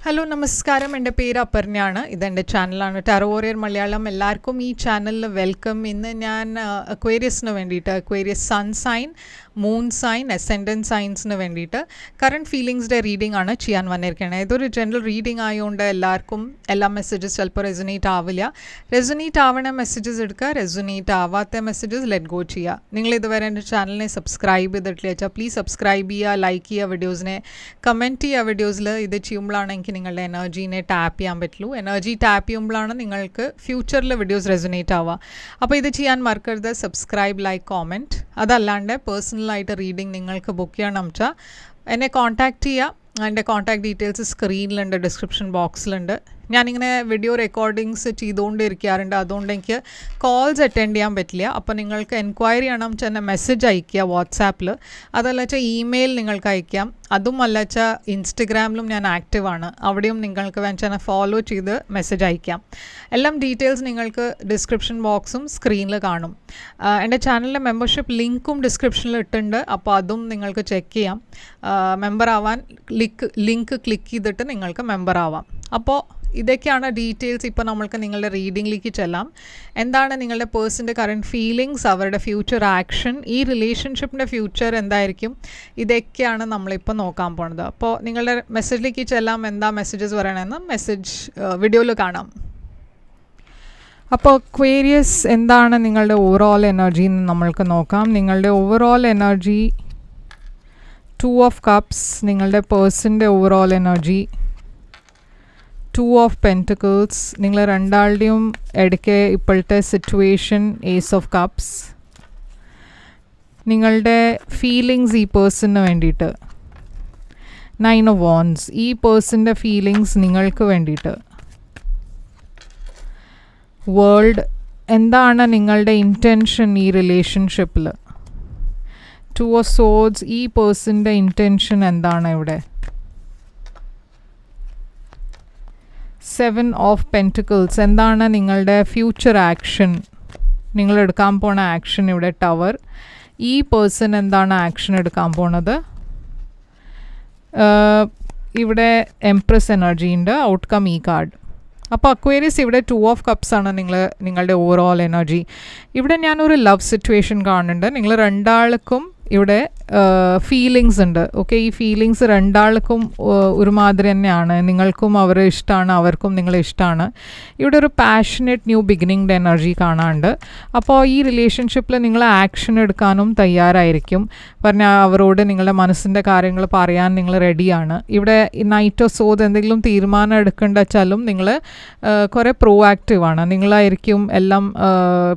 Hello നമസ്കാരം, എൻ്റെ പേര് അപർണയാണ്. ഇതെൻ്റെ ചാനലാണ് ടാരോ വാരിയർ മലയാളം. എല്ലാവർക്കും ഈ ചാനലിൽ വെൽക്കം. ഇന്ന് ഞാൻ അക്വേറിയസിന് വേണ്ടിയിട്ട്, Aquarius sun sign, moon sign, ascendant സൈൻസിന് വേണ്ടിയിട്ട് കറണ്ട് ഫീലിങ്സിൻ്റെ റീഡിംഗ് ആണ് ചെയ്യാൻ വന്നിരിക്കുന്നത്. ഇതൊരു ജനറൽ റീഡിംഗ് ആയതുകൊണ്ട് എല്ലാവർക്കും എല്ലാ മെസ്സേജസ് ചിലപ്പോൾ റെസൊനേറ്റ് ആവില്ല. റെസൊനേറ്റ് ആവണ മെസ്സേജസ് എടുക്കുക, റെസൊനേറ്റ് ആവാത്ത മെസ്സേജസ് ലെറ്റ് ഗോ ചെയ്യുക. നിങ്ങൾ ഇതുവരെ എൻ്റെ ചാനലിനെ സബ്സ്ക്രൈബ് ചെയ്തിട്ടില്ല വെച്ചാൽ പ്ലീസ് സബ്സ്ക്രൈബ് ചെയ്യുക, ലൈക്ക് ചെയ്യുക, വീഡിയോസിനെ കമൻറ്റ് ചെയ്യുക. വീഡിയോസിൽ ഇത് ചെയ്യുമ്പോഴാണ് എനിക്ക് നിങ്ങളുടെ എനർജീനെ ടാപ്പ് ചെയ്യാൻ പറ്റുള്ളൂ. എനർജി ടാപ്പ് ചെയ്യുമ്പോഴാണ് നിങ്ങൾക്ക് ഫ്യൂച്ചറിൽ വീഡിയോസ് റെസൊനേറ്റ് ആവുക. അപ്പോൾ ഇത് ചെയ്യാൻ മറക്കരുത്. Subscribe, like, comment. അതല്ലാണ്ട് പേഴ്സണലായിട്ട് റീഡിംഗ് നിങ്ങൾക്ക് ബുക്ക് ചെയ്യണം വെച്ചാൽ എന്നെ കോൺടാക്റ്റ് ചെയ്യുക. എൻ്റെ കോൺടാക്ട് ഡീറ്റെയിൽസ് സ്ക്രീനിലുണ്ട്, ഡിസ്ക്രിപ്ഷൻ ബോക്സിലുണ്ട്. ഞാനിങ്ങനെ വീഡിയോ റെക്കോർഡിങ്സ് ചെയ്തുകൊണ്ടിരിക്കാറുണ്ട്, അതുകൊണ്ട് എനിക്ക് കോൾസ് അറ്റൻഡ് ചെയ്യാൻ പറ്റില്ല. അപ്പോൾ നിങ്ങൾക്ക് എൻക്വയറി ചെയ്യണം വെച്ചാൽ മെസ്സേജ് അയയ്ക്കുക വാട്സാപ്പിൽ. അതല്ല വെച്ചാൽ ഇമെയിൽ നിങ്ങൾക്ക് അയക്കാം. അതും അല്ല വെച്ചാൽ ഇൻസ്റ്റഗ്രാമിലും ഞാൻ ആക്റ്റീവാണ്, അവിടെയും നിങ്ങൾക്ക് വെച്ചാൽ ഫോളോ ചെയ്ത് മെസ്സേജ് അയക്കാം. എല്ലാം ഡീറ്റെയിൽസ് നിങ്ങൾക്ക് ഡിസ്ക്രിപ്ഷൻ ബോക്സും സ്ക്രീനിൽ കാണും. എൻ്റെ ചാനലിലെ മെമ്പർഷിപ്പ് ലിങ്ക്കും ഡിസ്ക്രിപ്ഷനിൽ ഇട്ടുണ്ട്, അപ്പോൾ അതും നിങ്ങൾക്ക് ചെക്ക് ചെയ്യാം. മെമ്പർ ആവാൻ ലിങ്ക് ക്ലിക്ക് ചെയ്തിട്ട് നിങ്ങൾക്ക് മെമ്പർ ആവാം. അപ്പോൾ ഇതൊക്കെയാണ് ഡീറ്റെയിൽസ്. ഇപ്പോൾ നമ്മൾക്ക് നിങ്ങളുടെ റീഡിങ്ങിലേക്ക് ചെല്ലാം. എന്താണ് നിങ്ങളുടെ പേഴ്സൻ്റെ കറണ്ട് ഫീലിങ്സ്, അവരുടെ ഫ്യൂച്ചർ ആക്ഷൻ, ഈ റിലേഷൻഷിപ്പിൻ്റെ ഫ്യൂച്ചർ എന്തായിരിക്കും, ഇതൊക്കെയാണ് നമ്മളിപ്പോൾ നോക്കാൻ പോണത്. അപ്പോൾ നിങ്ങളുടെ മെസ്സേജിലേക്ക് ചെല്ലാം. എന്താ മെസ്സേജസ് പറയണമെന്ന് മെസ്സേജ് വീഡിയോയിൽ കാണാം. അപ്പോൾ അക്വേറിയസ് എന്താണ് നിങ്ങളുടെ ഓവറോൾ എനർജി എന്ന് നമ്മൾക്ക് നോക്കാം. നിങ്ങളുടെ ഓവറോൾ എനർജി 2 of Cups, നിങ്ങളുടെ പേഴ്സൻ്റെ ഓവറോൾ എനർജി 2 of Pentacles, നിങ്ങൾ രണ്ടാളുടെയും ഇടയ്ക്ക് ഇപ്പോഴത്തെ സിറ്റുവേഷൻ Ace of Cups, നിങ്ങളുടെ ഫീലിങ്സ് ഈ പേഴ്സണിന് വേണ്ടിയിട്ട് 9 of Wands, ഈ പേഴ്സൻ്റെ ഫീലിങ്സ് നിങ്ങൾക്ക് വേണ്ടിയിട്ട്. വേൾഡ്, എന്താണ് നിങ്ങളുടെ ഇൻറ്റൻഷൻ ഈ റിലേഷൻഷിപ്പിൽ. 2 of Swords, ഈ പേഴ്സൻ്റെ ഇൻറ്റൻഷൻ എന്താണ് ഇവിടെ. 7 of Pentacles, എന്താണ് നിങ്ങളുടെ ഫ്യൂച്ചർ ആക്ഷൻ, നിങ്ങൾ എടുക്കാൻ പോണ ആക്ഷൻ ഇവിടെ. ടവർ, ഈ പേഴ്സൺ എന്താണ് ആക്ഷൻ എടുക്കാൻ പോണത്. ഇവിടെ എംപ്രസ് എനർജി ഉണ്ട്, ഔട്ട്കം ഈ കാർഡ്. അപ്പോൾ അക്വേറിയസ് ഇവിടെ 2 of Cups ആണ് നിങ്ങളുടെ ഓവറോൾ എനർജി. ഇവിടെ ഞാനൊരു ലവ് സിറ്റുവേഷൻ കാണുന്നുണ്ട്. നിങ്ങൾ രണ്ടാൾക്കും ഇവിടെ ഫീലിങ്സ് ഉണ്ട്. ഓക്കെ, ഈ ഫീലിങ്സ് രണ്ടാൾക്കും ഒരുമാതിരി തന്നെയാണ്. നിങ്ങൾക്കും അവരെ ഇഷ്ടമാണ്, അവർക്കും നിങ്ങളെ ഇഷ്ടമാണ്. ഇവിടെ ഒരു പാഷനേറ്റ് ന്യൂ ബിഗിനിങ്ങിൻ്റെ എനർജി കാണാനുണ്ട്. അപ്പോൾ ഈ റിലേഷൻഷിപ്പിൽ നിങ്ങൾ ആക്ഷൻ എടുക്കാനും തയ്യാറായിരിക്കും. പറഞ്ഞാൽ അവരോട് നിങ്ങളുടെ മനസ്സിൻ്റെ കാര്യങ്ങൾ പറയാൻ നിങ്ങൾ റെഡിയാണ്. ഇവിടെ നൈറ്റ് ഓഫ് സോഡ് എന്തെങ്കിലും തീരുമാനം എടുക്കേണ്ട വെച്ചാലും നിങ്ങൾ കുറേ പ്രോ ആക്റ്റീവാണ്. നിങ്ങളായിരിക്കും എല്ലാം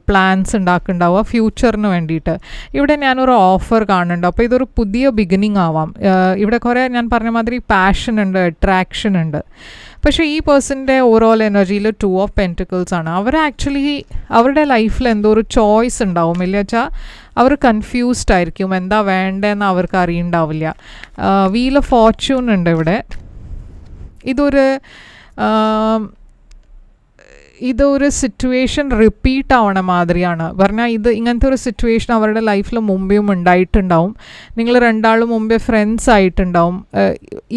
പ്ലാൻസ് ഉണ്ടാക്കുന്നുണ്ടാവുക ഫ്യൂച്ചറിന് വേണ്ടിയിട്ട്. ഇവിടെ ഞാനൊരു ഓഫർ കാണുന്നുണ്ട്. അപ്പോൾ ഇതൊരു പുതിയ ബിഗിനിങ് ആവാം. ഇവിടെ കുറേ ഞാൻ പറഞ്ഞ മാതിരി പാഷൻ ഉണ്ട്, അട്രാക്ഷൻ ഉണ്ട്. പക്ഷേ ഈ പേഴ്സൻ്റെ ഓവറോൾ എനർജിയിൽ 2 of Pentacles ആണ്. അവർ ആക്ച്വലി അവരുടെ ലൈഫിൽ എന്തോ ഒരു ചോയ്സ് ഉണ്ടാവും. ഇല്ല വെച്ചാൽ അവർ കൺഫ്യൂസ്ഡ് ആയിരിക്കും, എന്താ വേണ്ടതെന്ന് അവർക്ക് അറിയുണ്ടാവില്ല. വീൽ ഓഫ് ഫോർച്യൂൺ ഉണ്ട് ഇവിടെ. ഇതൊരു സിറ്റുവേഷൻ റിപ്പീറ്റ് ആവണ മാതിരിയാണ്. പറഞ്ഞാൽ ഇങ്ങനത്തെ ഒരു സിറ്റുവേഷൻ അവരുടെ ലൈഫിൽ മുമ്പേയും ഉണ്ടായിട്ടുണ്ടാവും. നിങ്ങൾ രണ്ടാളും മുമ്പേ ഫ്രണ്ട്സ് ആയിട്ടുണ്ടാവും.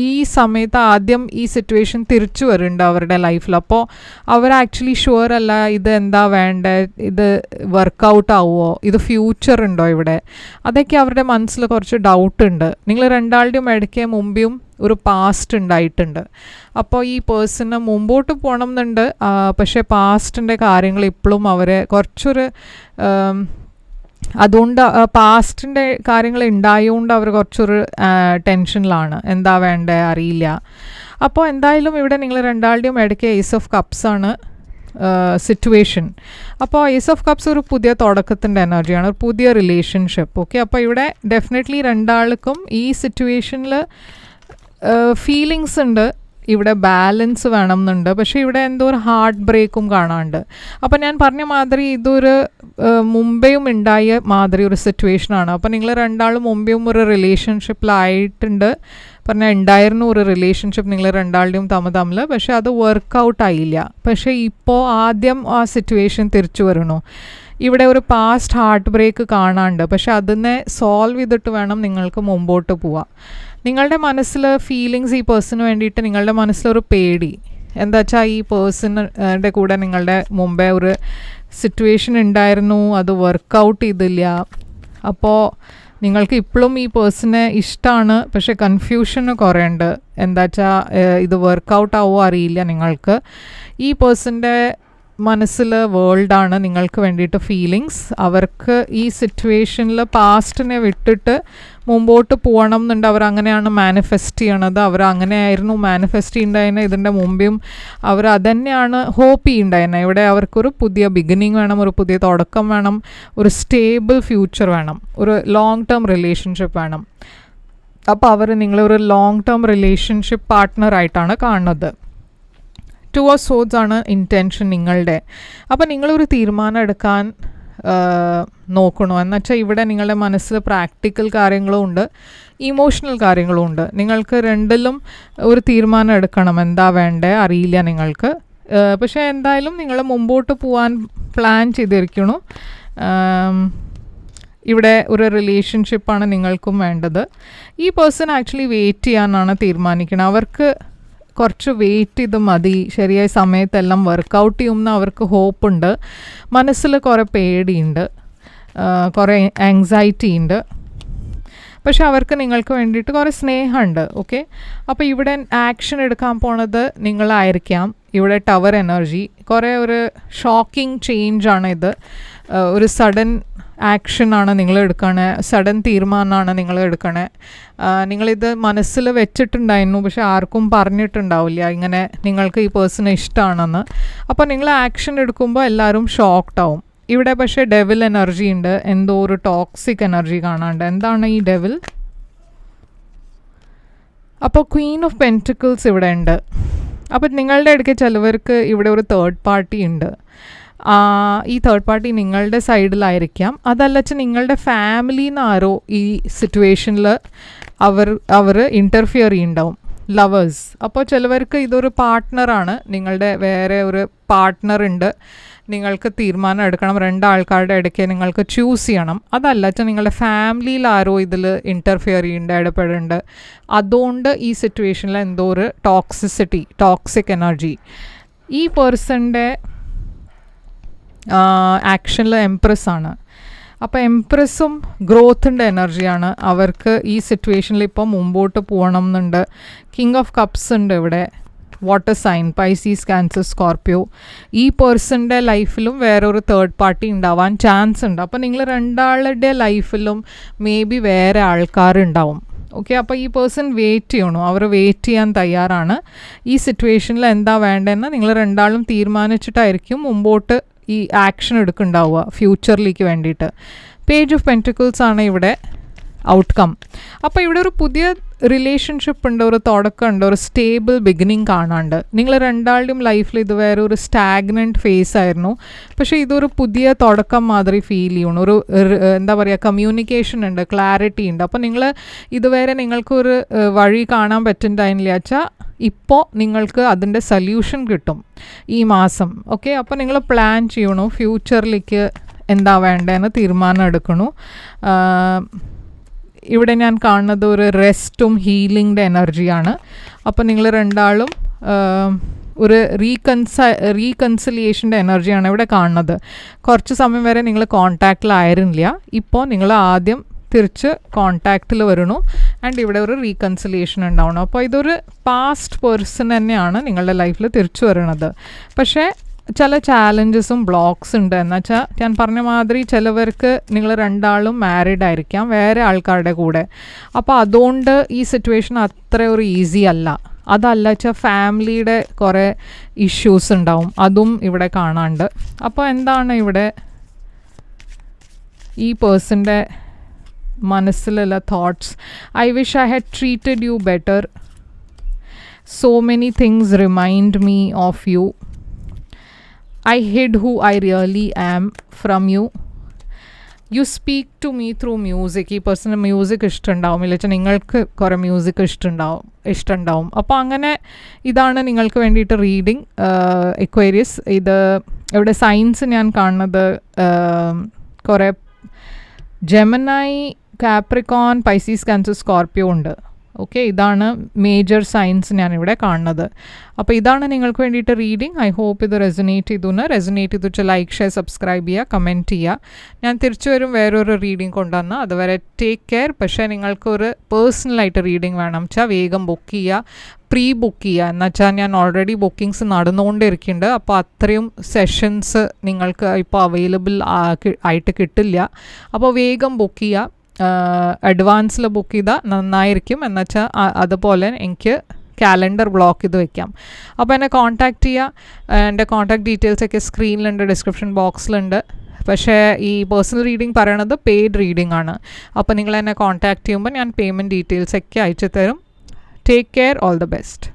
ഈ സമയത്ത് ആദ്യം ഈ സിറ്റുവേഷൻ തിരിച്ചു വരുന്നുണ്ട് അവരുടെ ലൈഫിൽ. അപ്പോൾ അവർ ആക്ച്വലി ഷുവർ അല്ല, ഇത് എന്താ വേണ്ടത്, ഇത് വർക്കൗട്ട് ആവുമോ, ഇത് ഫ്യൂച്ചർ ഉണ്ടോ ഇവിടെ. അതൊക്കെ അവരുടെ മനസ്സിൽ കുറച്ച് ഡൗട്ട് ഉണ്ട്. നിങ്ങൾ രണ്ടാളുടെയും ഇടയ്ക്ക് മുമ്പേയും ഒരു പാസ്റ്റ് ഉണ്ടായിട്ടുണ്ട്. അപ്പോൾ ഈ പേഴ്സണ് മുമ്പോട്ട് പോകണം എന്നുണ്ട്, പക്ഷേ പാസ്റ്റിൻ്റെ കാര്യങ്ങൾ ഇപ്പോഴും അവരെ കുറച്ചൊരു അതുകൊണ്ട് പാസ്റ്റിൻ്റെ കാര്യങ്ങൾ ഉണ്ടായതുകൊണ്ട് അവർ കുറച്ചൊരു ടെൻഷനിലാണ്, എന്താ വേണ്ടേ അറിയില്ല. അപ്പോൾ എന്തായാലും ഇവിടെ നിങ്ങൾ രണ്ടാളുടെയും ഇടയ്ക്ക് Ace of Cups ആണ് സിറ്റുവേഷൻ. അപ്പോൾ Ace of Cups ഒരു പുതിയ തുടക്കത്തിൻ്റെ എനർജിയാണ്, ഒരു പുതിയ റിലേഷൻഷിപ്പ്. ഓക്കെ, അപ്പോൾ ഇവിടെ ഡെഫിനറ്റ്ലി രണ്ടാൾക്കും ഈ സിറ്റുവേഷനിൽ ഫീലിങ്സ് ഉണ്ട്. ഇവിടെ ബാലൻസ് വേണം എന്നുണ്ട്. പക്ഷേ ഇവിടെ എന്തോ ഒരു ഹാർട്ട് ബ്രേക്കും കാണാനുണ്ട്. അപ്പോൾ ഞാൻ പറഞ്ഞ മാതിരി ഇതൊരു മുമ്പേയും ഉണ്ടായ മാതിരി ഒരു സിറ്റുവേഷനാണ്. അപ്പോൾ നിങ്ങൾ രണ്ടാളും മുമ്പേയും ഒരു റിലേഷൻഷിപ്പിലായിട്ടുണ്ട്. പറഞ്ഞാൽ ഉണ്ടായിരുന്നു ഒരു റിലേഷൻഷിപ്പ് നിങ്ങൾ രണ്ടാളുടെയും തമ്മിൽ. പക്ഷേ അത് വർക്കൗട്ട് ആയില്ല. പക്ഷേ ഇപ്പോൾ ആദ്യം ആ സിറ്റുവേഷൻ തിരിച്ചു വരണു. ഇവിടെ ഒരു പാസ്റ്റ് ഹാർട്ട് ബ്രേക്ക് കാണാനുണ്ട്. പക്ഷെ അതിനെ സോൾവ് ചെയ്തിട്ട് വേണം നിങ്ങൾക്ക് മുമ്പോട്ട് പോവാം. നിങ്ങളുടെ മനസ്സിൽ ഫീലിങ്സ് ഈ പേഴ്സണിന് വേണ്ടിയിട്ട് നിങ്ങളുടെ മനസ്സിലൊരു പേടി എന്താ വെച്ചാൽ ഈ പേഴ്സണിൻ്റെ കൂടെ നിങ്ങളുടെ മുമ്പേ ഒരു സിറ്റുവേഷൻ ഉണ്ടായിരുന്നു, അത് വർക്കൗട്ട് ചെയ്തില്ല. അപ്പോൾ നിങ്ങൾക്ക് ഇപ്പോഴും ഈ പേഴ്സണെ ഇഷ്ടമാണ്, പക്ഷേ കൺഫ്യൂഷന് കുറേ ഉണ്ട്. എന്താ വെച്ചാൽ ഇത് വർക്കൗട്ട് ആവുമോ അറിയില്ല. നിങ്ങൾക്ക് ഈ പേഴ്സൻ്റെ മനസ്സിൽ വേൾഡാണ് നിങ്ങൾക്ക് വേണ്ടിയിട്ട് ഫീലിങ്സ്. അവർക്ക് ഈ സിറ്റുവേഷനിൽ പാസ്റ്റിനെ വിട്ടിട്ട് മുമ്പോട്ട് പോകണം എന്നുണ്ട്. അവർ അങ്ങനെയാണ് മാനിഫെസ്റ്റ് ചെയ്യണത്. അവർ അങ്ങനെയായിരുന്നു മാനിഫെസ്റ്റ് ചെയ്യുന്നുണ്ടായിരുന്നത് ഇതിൻ്റെ മുമ്പേയും. അവർ അതന്നെയാണ് ഹോപ്പ് ചെയ്യുന്നുണ്ടായിരുന്നത്. ഇവിടെ അവർക്കൊരു പുതിയ ബിഗിനിങ് വേണം, ഒരു പുതിയ തുടക്കം വേണം, ഒരു സ്റ്റേബിൾ ഫ്യൂച്ചർ വേണം, ഒരു ലോങ് ടേം റിലേഷൻഷിപ്പ് വേണം. അപ്പോൾ അവർ നിങ്ങളൊരു ലോങ് ടേം റിലേഷൻഷിപ്പ് പാർട്ട്ണറായിട്ടാണ് കാണുന്നത്. 2 of Swords ആണ് ഇൻറ്റൻഷൻ നിങ്ങളുടെ. അപ്പോൾ നിങ്ങളൊരു തീരുമാനം എടുക്കാൻ നോക്കണോ എന്ന് വെച്ചാൽ ഇവിടെ നിങ്ങളുടെ മനസ്സിൽ പ്രാക്ടിക്കൽ കാര്യങ്ങളും ഉണ്ട്, ഇമോഷണൽ കാര്യങ്ങളും ഉണ്ട്. നിങ്ങൾക്ക് രണ്ടിലും ഒരു തീരുമാനം എടുക്കണം. എന്താ വേണ്ടേ അറിയില്ല നിങ്ങൾക്ക്. പക്ഷേ എന്തായാലും നിങ്ങൾ മുമ്പോട്ട് പോകാൻ പ്ലാൻ ചെയ്തിരിക്കണു. ഇവിടെ ഒരു റിലേഷൻഷിപ്പാണ് നിങ്ങൾക്കും വേണ്ടത്. ഈ പേഴ്സൺ ആക്ച്വലി വെയിറ്റ് ചെയ്യാനാണ് തീരുമാനിക്കുന്നത്. അവർക്ക് കുറച്ച് വെയിറ്റ് ചെയ്ത് മതി, ശരിയായ സമയത്തെല്ലാം വർക്കൗട്ട് ചെയ്യുമെന്ന് അവർക്ക് ഹോപ്പുണ്ട്. മനസ്സിൽ കുറേ പേടിയുണ്ട്, കുറേ ആങ്സൈറ്റി ഉണ്ട്. പക്ഷെ അവർക്ക് നിങ്ങൾക്ക് വേണ്ടിയിട്ട് കുറേ സ്നേഹമുണ്ട്. ഓക്കെ, അപ്പോൾ ഇവിടെ ആക്ഷൻ എടുക്കാൻ പോണത് നിങ്ങളായിരിക്കാം. ഇവിടെ ടവർ എനർജി, കുറേ ഒരു ഷോക്കിംഗ് ചേഞ്ചാണ് ഇത്. ഒരു സഡൻ ആക്ഷനാണ് നിങ്ങൾ എടുക്കണേ, സഡൻ തീരുമാനമാണ് നിങ്ങൾ എടുക്കണേ. നിങ്ങളിത് മനസ്സിൽ വെച്ചിട്ടുണ്ടായിരുന്നു, പക്ഷെ ആർക്കും പറഞ്ഞിട്ടുണ്ടാവില്ല ഇങ്ങനെ നിങ്ങൾക്ക് ഈ പേഴ്സണെ ഇഷ്ടമാണെന്ന്. അപ്പോൾ നിങ്ങൾ ആക്ഷൻ എടുക്കുമ്പോൾ എല്ലാവരും ഷോക്ക്ഡ് ആവും. ഇവിടെ പക്ഷേ ഡെവിൽ എനർജി ഉണ്ട്, എന്തോ ഒരു ടോക്സിക് എനർജി കാണാണ്ട്. എന്താണ് ഈ ഡെവിൽ? അപ്പോൾ ക്വീൻ ഓഫ് പെൻറ്റിക്കിൾസ് ഇവിടെ ഉണ്ട്. അപ്പോൾ നിങ്ങളുടെ ഇടയ്ക്ക് ചിലവർക്ക് ഇവിടെ ഒരു തേർഡ് പാർട്ടി ഉണ്ട്. ഈ തേർഡ് പാർട്ടി നിങ്ങളുടെ സൈഡിലായിരിക്കാം. അതല്ലച്ച നിങ്ങളുടെ ഫാമിലിയിൽ നിന്ന് ആരോ ഈ സിറ്റുവേഷനിൽ അവർ ഇൻ്റർഫിയർ ചെയ്യുന്നുണ്ടാവും, ലവേഴ്സ്. അപ്പോൾ ചിലവർക്ക് ഇതൊരു പാർട്ട്ണറാണ്, നിങ്ങളുടെ വേറെ ഒരു പാർട്ട്ണർ ഉണ്ട്. നിങ്ങൾക്ക് തീരുമാനം എടുക്കണം, 2 ആൾക്കാരുടെ ഇടയ്ക്ക് നിങ്ങൾക്ക് ചൂസ് ചെയ്യണം. അതല്ലച്ച നിങ്ങളുടെ ഫാമിലിയിൽ ആരോ ഇതിൽ ഇൻ്റർഫിയർ ചെയ്യുന്നുണ്ട്, ഇടപെടുന്നുണ്ട്. അതുകൊണ്ട് ഈ സിറ്റുവേഷനിൽ എന്തോ ഒരു ടോക്സിക് എനർജി. ഈ പേഴ്സൻ്റെ ആക്ഷനിൽ എംപ്രസ് ആണ്. അപ്പോൾ എംപ്രസും ഗ്രോത്തിൻ്റെ എനർജിയാണ്. അവർക്ക് ഈ സിറ്റുവേഷനിൽ ഇപ്പോൾ മുമ്പോട്ട് പോകണം എന്നുണ്ട്. കിങ് ഓഫ് കപ്സ് ഉണ്ട് ഇവിടെ. Water sign, Pisces, Cancer, Scorpio. ഈ പേഴ്സൻ്റെ ലൈഫിലും വേറൊരു തേർഡ് പാർട്ടി ഉണ്ടാവാൻ ചാൻസ് ഉണ്ട്. അപ്പോൾ നിങ്ങൾ 2 ആളുടെ ലൈഫിലും മേ ബി വേറെ ആൾക്കാരുണ്ടാവും. ഓക്കെ, അപ്പോൾ ഈ പേഴ്സൺ വെയിറ്റ് ചെയ്യണു, അവർ വെയിറ്റ് ചെയ്യാൻ തയ്യാറാണ്. ഈ സിറ്റുവേഷനിൽ എന്താ വേണ്ടതെന്ന് നിങ്ങൾ 2 ആളും തീരുമാനിച്ചിട്ടായിരിക്കും മുമ്പോട്ട് ഈ ആക്ഷൻ എടുക്കുന്നുണ്ടാവുക ഫ്യൂച്ചറിലേക്ക് വേണ്ടിയിട്ട്. പേജ് ഓഫ് പെൻറ്റിക്കിൾസ് ആണ് ഇവിടെ ഔട്ട്കം. അപ്പോൾ ഇവിടെ ഒരു പുതിയ റിലേഷൻഷിപ്പ് ഉണ്ട്, ഒരു തുടക്കമുണ്ട്, ഒരു സ്റ്റേബിൾ ബിഗിനിങ് കാണാണ്ട്. നിങ്ങൾ 2 ആളുടെയും ലൈഫിൽ ഇതുവരെ ഒരു സ്റ്റാഗ്നൻറ്റ് ഫേസ് ആയിരുന്നു, പക്ഷേ ഇതൊരു പുതിയ തുടക്കം മാതിരി ഫീൽ ചെയ്യണം. ഒരു എന്താ പറയുക, കമ്മ്യൂണിക്കേഷൻ ഉണ്ട്, ക്ലാരിറ്റി ഉണ്ട്. അപ്പോൾ നിങ്ങൾ ഇതുവരെ നിങ്ങൾക്കൊരു വഴി കാണാൻ പറ്റുന്നുണ്ടായിരുന്നില്ല വെച്ചാൽ ഇപ്പോൾ നിങ്ങൾക്ക് അതിൻ്റെ സൊല്യൂഷൻ കിട്ടും ഈ മാസം. ഓക്കെ, അപ്പോൾ നിങ്ങൾ പ്ലാൻ ചെയ്യണു, ഫ്യൂച്ചറിലേക്ക് എന്താ വേണ്ടതെന്ന് തീരുമാനം എടുക്കണു. ഇവിടെ ഞാൻ കാണുന്നത് ഒരു റെസ്റ്റും ഹീലിംഗിൻ്റെ എനർജിയാണ്. അപ്പോൾ നിങ്ങൾ 2 ആളും ഒരു റീകൺസിലിയേഷൻ്റെ എനർജിയാണ് ഇവിടെ കാണുന്നത്. കുറച്ച് സമയം വരെ നിങ്ങൾ കോൺടാക്റ്റിലായിരുന്നില്ല, ഇപ്പോൾ നിങ്ങൾ ആദ്യം തിരിച്ച് കോൺടാക്റ്റിൽ വരണു. ആൻഡ് ഇവിടെ ഒരു റീകൺസിലിയേഷൻ ഉണ്ടാവണം. അപ്പോൾ ഇതൊരു പാസ്റ്റ് പേഴ്സൺ തന്നെയാണ് നിങ്ങളുടെ ലൈഫിൽ തിരിച്ചു വരണത്. പക്ഷേ ചില ചാലഞ്ചസും ബ്ലോക്സ് ഉണ്ട്. എന്നുവെച്ചാൽ ഞാൻ പറഞ്ഞ മാതിരി ചിലവർക്ക് നിങ്ങൾ 2 ആളും മാരീഡ് ആയിരിക്കാം വേറെ ആൾക്കാരുടെ കൂടെ. അപ്പോൾ അതുകൊണ്ട് ഈ സിറ്റുവേഷൻ അത്ര ഒരു ഈസി അല്ല. അതല്ല വെച്ചാൽ ഫാമിലിയുടെ കുറേ ഇഷ്യൂസ് ഉണ്ടാവും, അതും ഇവിടെ കാണാണ്ട്. അപ്പോൾ എന്താണ് ഇവിടെ ഈ പേഴ്സൻ്റെ മനസ്സിലുള്ള thoughts? I wish I had treated you better. So many things remind me of you. I hid who I really am from you. You speak to me through music. ഈ പേഴ്സണ് മ്യൂസിക് ഇഷ്ടമുണ്ടാവും, ഇല്ല വെച്ചാൽ നിങ്ങൾക്ക് കുറേ music ഇഷ്ടമുണ്ടാവും. അപ്പോൾ അങ്ങനെ ഇതാണ് നിങ്ങൾക്ക് വേണ്ടിയിട്ട് റീഡിങ് എക്വേരിയസ്. ഇത് ഇവിടെ സയൻസ് ഞാൻ കാണുന്നത് കുറേ ജെമിനായി, കാപ്രിക്കോൺ, പൈസീസ്, ക്യാൻസർ, സ്കോർപ്പിയോ ഉണ്ട്. ഓക്കെ, ഇതാണ് മേജർ സൈൻസ് ഞാനിവിടെ കാണുന്നത്. അപ്പോൾ ഇതാണ് നിങ്ങൾക്ക് വേണ്ടിയിട്ട് റീഡിങ്. ഐ ഹോപ്പ് ഇത് റെസൊനേറ്റ് ചെയ്തു ലൈക്ക് ഷെയർ സബ്സ്ക്രൈബ് ചെയ്യുക, കമൻറ്റ് ചെയ്യുക. ഞാൻ തിരിച്ചു വരും വേറൊരു റീഡിങ് കൊണ്ടുവന്ന്. അതുവരെ ടേക്ക് കെയർ. പക്ഷേ നിങ്ങൾക്കൊരു പേഴ്സണലായിട്ട് റീഡിങ് വേണം വെച്ചാൽ വേഗം ബുക്ക് ചെയ്യുക, പ്രീ ബുക്ക് ചെയ്യുക. എന്ന് വെച്ചാൽ ഞാൻ ഓൾറെഡി ബുക്കിങ്സ് നടന്നുകൊണ്ടിരിക്കുന്നുണ്ട്. അപ്പോൾ അത്രയും സെഷൻസ് നിങ്ങൾക്ക് ഇപ്പോൾ അവൈലബിൾ ആയിട്ട് കിട്ടില്ല. അപ്പോൾ വേഗം ബുക്ക് ചെയ്യുക. അഡ്വാൻസിൽ ബുക്ക് ചെയ്താൽ നന്നായിരിക്കും. എന്നുവെച്ചാൽ അതുപോലെ എനിക്ക് കാലണ്ടർ ബ്ലോക്ക് ചെയ്ത് വെക്കാം. അപ്പോൾ എന്നെ കോൺടാക്റ്റ് ചെയ്യുക. എൻ്റെ കോൺടാക്ട് ഡീറ്റെയിൽസൊക്കെ സ്ക്രീനിലുണ്ട്, ഡിസ്ക്രിപ്ഷൻ ബോക്സിലുണ്ട്. പക്ഷേ ഈ പേഴ്സണൽ റീഡിങ് പറയണത് പെയ്ഡ് റീഡിംഗ് ആണ്. അപ്പോൾ നിങ്ങൾ എന്നെ കോൺടാക്റ്റ് ചെയ്യുമ്പോൾ ഞാൻ പേയ്മെൻറ്റ് ഡീറ്റെയിൽസൊക്കെ അയച്ചു തരും. Take care. All the best.